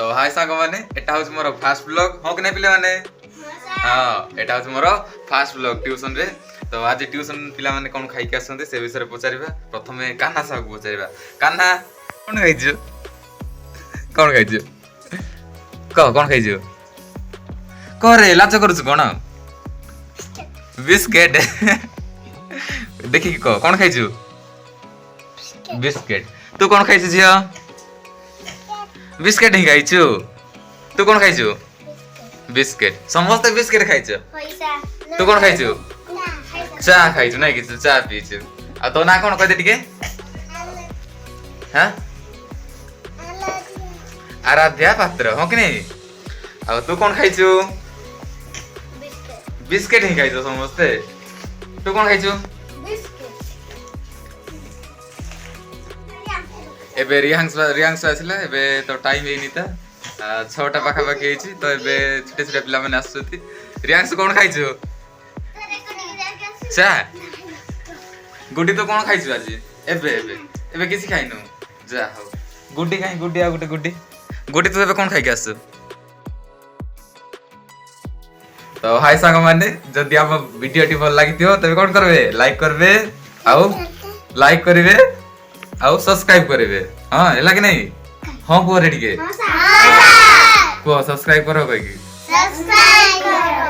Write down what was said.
तो हाय सांग माने एटा होछ मोर फास्ट ब्लॉग हो कि नै पिले माने हां एटा होछ मोर फास्ट ब्लॉग ट्यूशन रे तो आज ट्यूशन पिला माने कोन खाइ के आसंते से विषय पचारिबा प्रथमे कान्हा साहब पचारिबा कान्हा कोन खाइजो कोन खाइजो करे लाच करछ कोन बिस्किट देखि को कोन खाइजो बिस्किट तू कोन खाइछ जिया बिस्किट ही खाइछु तू कोन खाइछु बिस्किट समस्त बिस्किट खाइछु तू कोन खाइछु चा खाइछु नै कि चा पीछु आ तो ना कोन कहि दे टिके हां आराध्या पात्र हो कि नै आ तू कोन खाइछु बिस्किट ही खाइछु समस्त तू कोन खाइछु एबे रियांश आसिला एबे तो टाइम हेनी ता 6टा पाखा बाकी हेछि तो एबे छोटे छोटे पिला माने आसुति रियांश कोन खाइछु चा गुड्डी तो कोन खाइछु आज एबे किसी खाइनु जा हो गुड्डी खाइ गुड्डी आ गुड्डी तो एबे कोन खाइ के आसु तो हाय सांग माने जदी हम वीडियो टी भल लागितियो तबे कोन करबे लाइक करबे लाइक करबे आउ सब्सक्राइब करेबे हां हैला कि नहीं हां को रेडी के हां सर को सब्सक्राइब करो भाई सब्सक्राइब करो